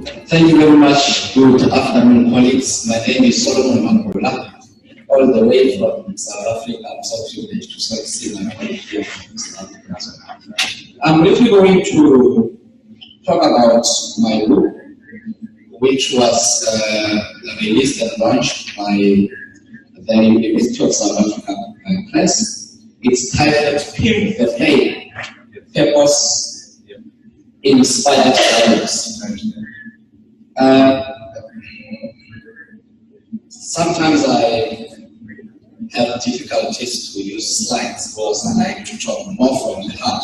Thank you very much. Good afternoon, colleagues. My name is Solomon Makola, all the way from South Africa. I'm so privileged to see my colleague here from South Africa. I'm briefly going to talk about my book, which was released and launched by the University of South Africa Press. It's titled Pimp the Pain, Purpose Inspired Values. Sometimes I have difficulties to use slides because I like to talk more from the heart.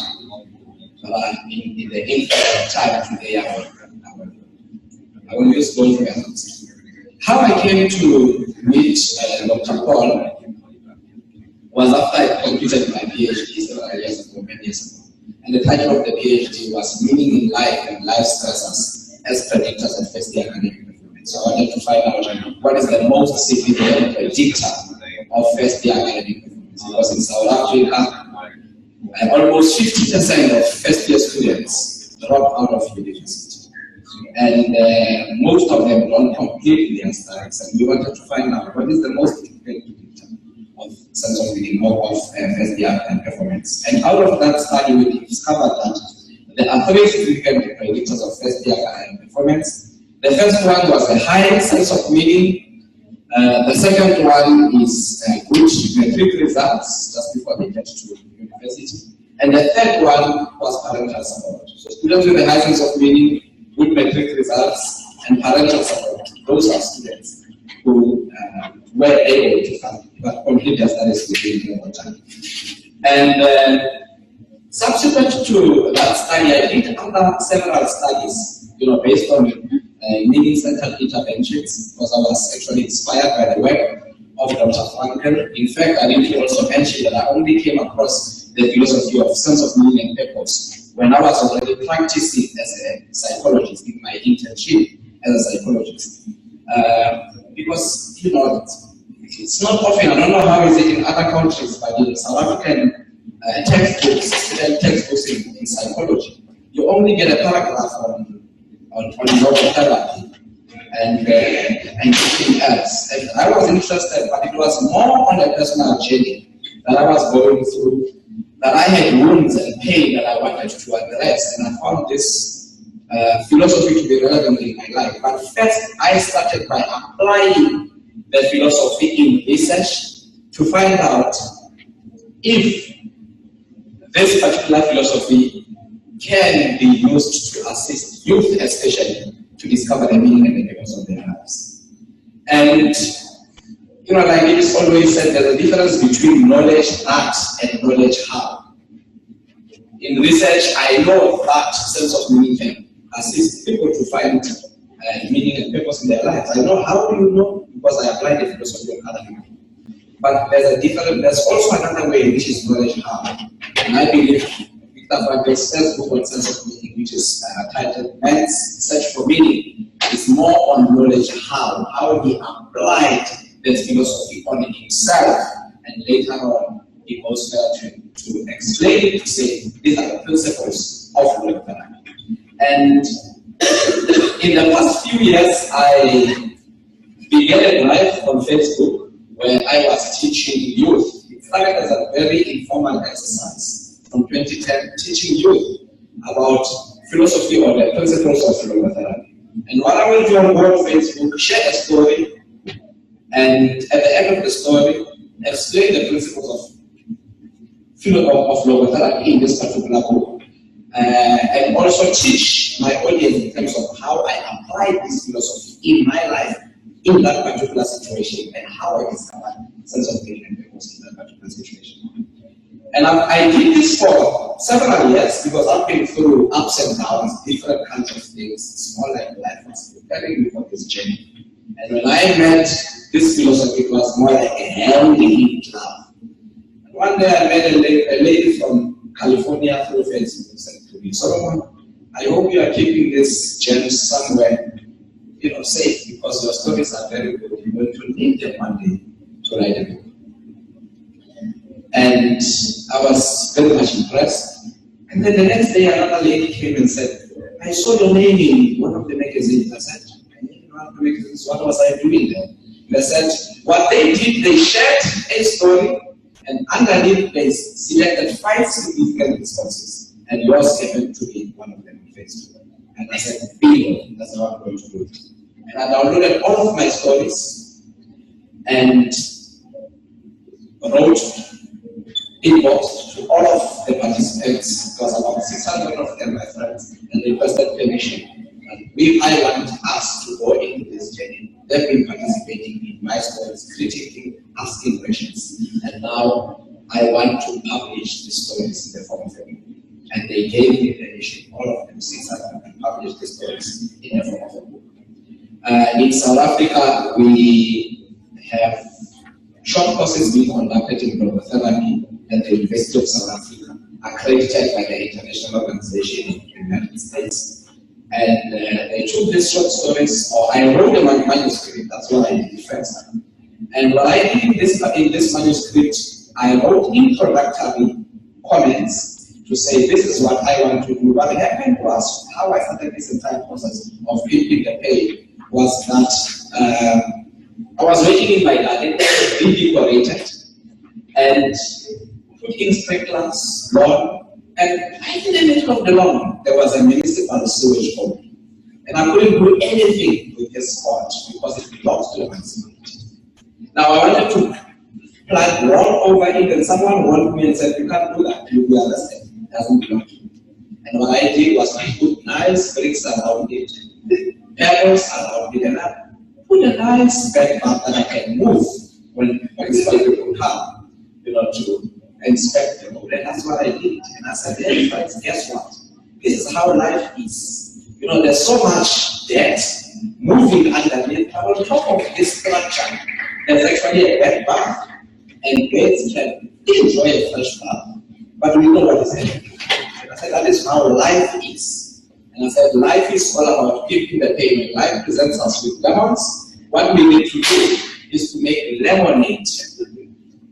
But in the interest of time today, I will use both methods. How I came to meet Dr. Paul was after I completed my PhD several years ago, many years ago. And the title of the PhD was Meaning in Life and Life Stressors as Predictors of First-Year Academic Performance. So I wanted to find out what is the most significant predictor of first-year academic performance. Because in South Africa, almost 50% of first-year students drop out of university. And most of them don't complete their studies. And we wanted to find out what is the most significant predictor of sense of meaning of first-year performance. And out of that study, we discovered that there are three significant predictors of first-year performance. The first one was a high sense of meaning. The second one is good metric results just before they get to university. And the third one was parental support. So students with a high sense of meaning, good metric results, and parental support. Those are students who were able to complete their studies within more time. And subsequent to that study, I did other several studies, based on meaning-centered interventions, because I was actually inspired by the work of Dr. Frankl. In fact, I need to also mention that I only came across the philosophy of sense of meaning and purpose when I was already practicing as a psychologist in my internship as a psychologist. Because, it's not often, I don't know how is it in other countries, but in South African textbooks in psychology, you only get a paragraph on logotherapy and anything else. And I was interested, but it was more on a personal journey that I was going through, that I had wounds and pain that I wanted to address, and I found this philosophy to be relevant in my life. But first, I started by applying the philosophy in research to find out if this particular philosophy can be used to assist youth, especially, to discover the meaning and the purpose of their lives. And, like it is always said, there's a difference between knowledge that and knowledge how. In research, I know that sense of meaning can assist people to find meaning and purpose in their lives. I know how do you know? Because I apply the philosophy of other people. But there's also another way, which is knowledge how. And I believe Viktor Frankl's first book on sense of meaning, which is titled Man's Search for Meaning, is more on knowledge how he applied this philosophy on himself, and later on he goes to explain it, to say these are the principles of Welkom. And in the past few years, I began a life on Facebook where I was teaching youth. It started as a very informal exercise from 2010, teaching youth about philosophy or the principles of logotherapy. And what I will do on board Facebook, share a story, and at the end of the story, explain the principles of logotherapy in this particular book, and also teach my audience in terms of how I apply this philosophy in my life in that particular situation, and how I discover sense of meaning and purpose in that particular situation. And I did this for several years because I've been through ups and downs, different kinds of things. It's more like life was preparing me for this journey. And when I met this philosophy, it was more like a hand-in glove. And one day I met a lady from California through Facebook and said to me, Solomon, I hope you are keeping this gem somewhere, safe, because your stories are very good. You're going to need them one day to write a book. And I was very much impressed. And then the next day, another lady came and said, I saw your name in one of the magazines. I said, what was I doing there? They said, what they did, they shared a story, and underneath they selected 5 significant responses, and yours happened to be one of them on Facebook. And I said, bingo, that's how I'm going to do it. And I downloaded all of my stories and wrote inbox to all of the participants, because about 600 of them, my friends, and requested permission. And I want us to go into this journey. They've been participating in my stories, critiquing, asking questions. And now I want to publish the stories in the form of a book. And they gave me permission, all of them, 600, to publish the stories in the form of a book. In South Africa, we have short courses being conducted in logotherapy at the University of South Africa, accredited by the International Organization in the United States. And they took these short stories, or I wrote them on manuscript, that's what I did first. And what I did in this manuscript, I wrote introductory comments to say, this is what I want to do. What happened was, how I started this entire process of pimping the pain was that I was working in my garden, redecorated, and put in sprinklers, lawn, and right in the middle of the lawn, there was a municipal sewage hole. And I couldn't do anything with this spot because it belongs to the municipality. Now I wanted to plant wall over it, and someone warned me and said, you can't do that, you'll be arrested. It doesn't belong to you. And what I did was I put nice bricks around it, pebbles around it, and I put a nice bed bath that I can move when people come, to inspect the road. And that's what I did. And I said, hey friends, guess what? This is how life is. There's so much debt moving underneath. But on top of this structure, there's actually a bed bath, and beds can enjoy a fresh bath. But we know what is happening. And I said, that is how life is. And I said, life is all about keeping the pain. When life presents us with lemons, what we need to do is to make lemonade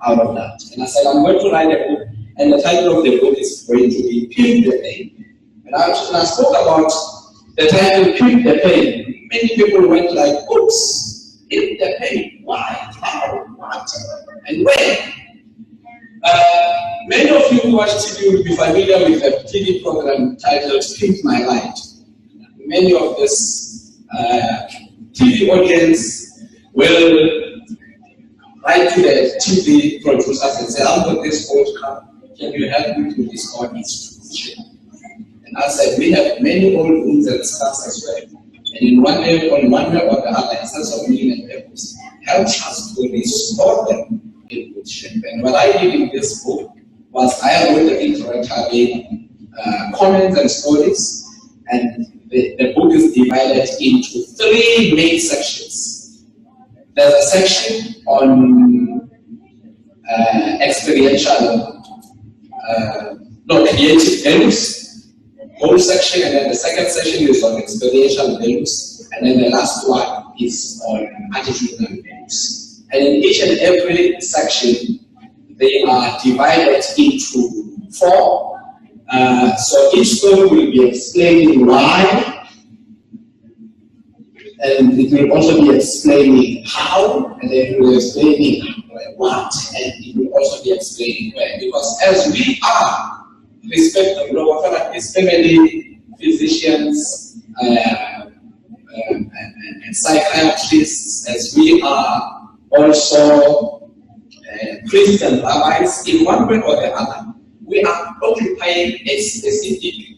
out of that. And I said, I'm going to write a book, and the title of the book is going to be Pimp the Pain. And I spoke about the title Pimp the Pain. Many people went like, oops, Pimp the Pain. Why? How? What? And where? Many of you who watch TV will be familiar with a TV program titled Pimp My Life. Many of this TV audience will write to the TV producers and say, I've got this old car, can you help me with this car institution? And I said, we have many old wounds and scars as well. And in one way or the other, in sense of meaning and purpose, helps us to restore them in good shape. And what I did in this book was I wrote the introductory comments and stories, and the book is divided into 3 main sections. There's a section on creative values, whole section, and then the second section is on experiential values, and then the last one is on attitudinal values. And in each and every section, they are divided into 4. So each story will be explaining why, and it will also be explaining how, and then it will be explaining what, and it will also be explaining where. Because as we are respective logotherapists, family physicians, and psychiatrists, as we are also priests and rabbis, in one way or the other, we are occupying a specific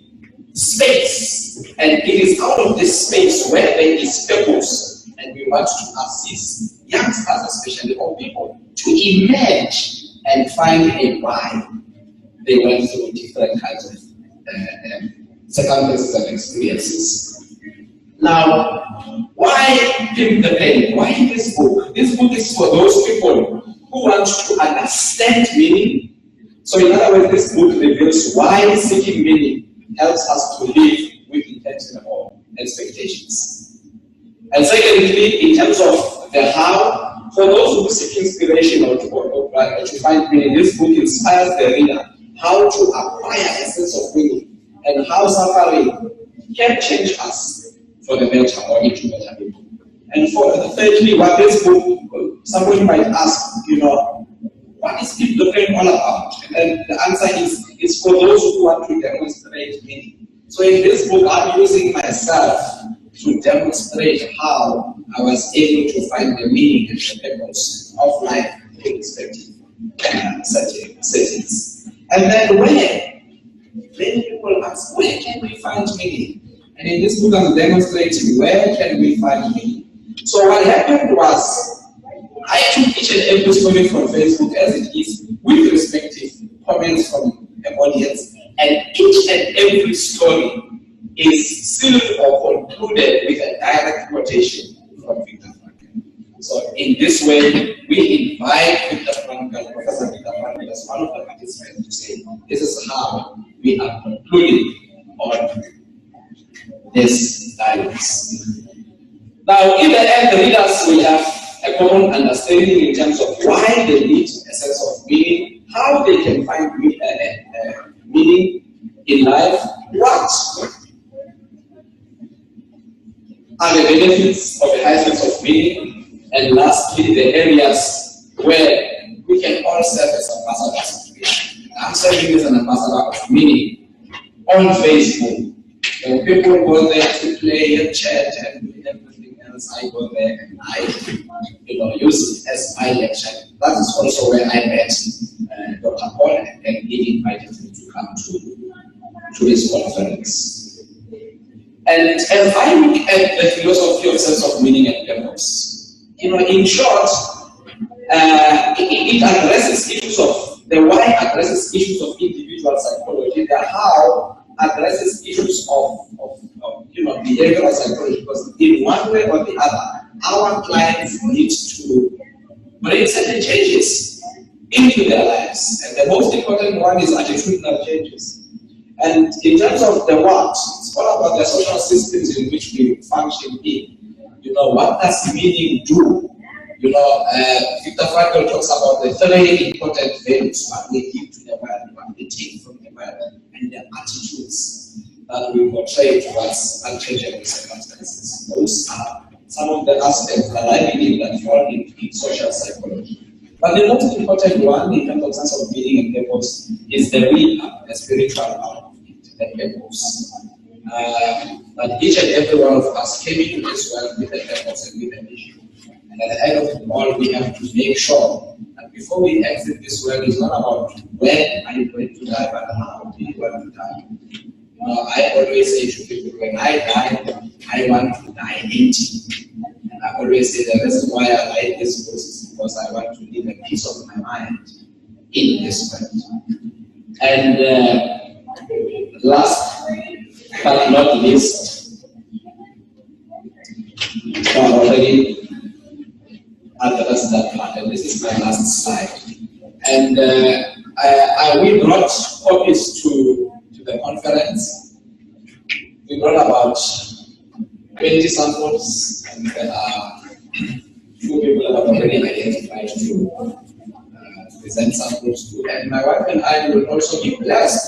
space, and it is out of this space where there is purpose, and we want to assist youngsters, especially or people, to emerge and find a why they went through different kinds of circumstances and experiences. Now, why Pimp the Pain? Why this book? This book is for those people who want to understand meaning. So in other words, this book reveals why seeking meaning helps us to live with intentional expectations. And secondly, in terms of the how, for those who seek inspiration or to find meaning, this book inspires the reader how to acquire a sense of meaning and how suffering can change us for the better or into better people. And for thirdly, what this book, somebody might ask, what is Viktor Frankl all about? And the answer is for those who want to demonstrate meaning. So in this book, I'm using myself to demonstrate how I was able to find the meaning and the purpose of life in respective settings. And then many people ask, where can we find meaning? And in this book, I'm demonstrating where can we find meaning. So what happened was, I took each and every story from Facebook as it is, with respective comments from the audience, and each and every story is sealed or concluded with a direct quotation from Viktor Frankl. So in this way, we invite Viktor Frankl, Professor Viktor Frankl, as one of the participants to say, this is how we are concluding on this dialogues. Now, in the end, the readers will have a common understanding in terms of why they need a sense of meaning, how they can find meaning in life, what are the benefits of a high sense of meaning, and lastly, the areas where we can all serve as ambassadors of meaning. I'm serving as an ambassador of meaning on Facebook. When people go there to play and chat and do everything else, I go there and I use it as my lecture. That is also where I met Dr. Paul, and he invited me to come to this conference. And as I look at the philosophy of sense of meaning and purpose, in short, it addresses issues of the why, addresses issues of individual psychology, the how addresses issues of behavioral psychology, because in one way or the other, our clients need to bring certain changes into their lives. And the most important one is attitudinal changes. And in terms of the what, it's all about the social systems in which we function in. What does meaning do? Viktor Frankl talks about the three important values, what we give to the world, what we take from the world, and the attitudes that we portray towards unchangeable circumstances. Those are some of the aspects that I believe that fall in social psychology. But the most important one in terms of sense of meaning and purpose is the real, the spiritual part of it, the purpose. That each and every one of us came into this world with a purpose and with a mission. And at the end of it all, we have to make sure that before we exit this world, it's not about when are you going to die, but how do you want to die. I always say to people, when I die, I want to die empty. And I always say the reason why I like this course is because I want to live a peace of my mind in this world. And last but not least, I already addressed that part, and this is my last slide. And we brought copies to the conference. We brought about 20 samples, and there are few people that have already identified to present samples to. And my wife and I will also be blessed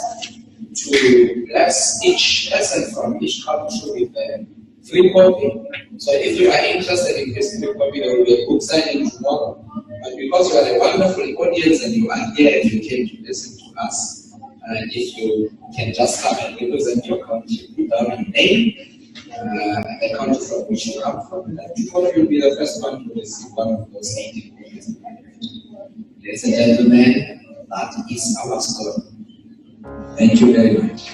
to bless each person from each country with a free copy. So if you are interested in this free copy, there will be a book signing tomorrow. But because you are a wonderful audience and you are here and you came to listen to us, if you can just come and represent your country, put down your name, the country from which you come from, and tomorrow you'll be the first one to receive one of those 18 copies. Ladies and gentlemen, that is our story. Thank you very much.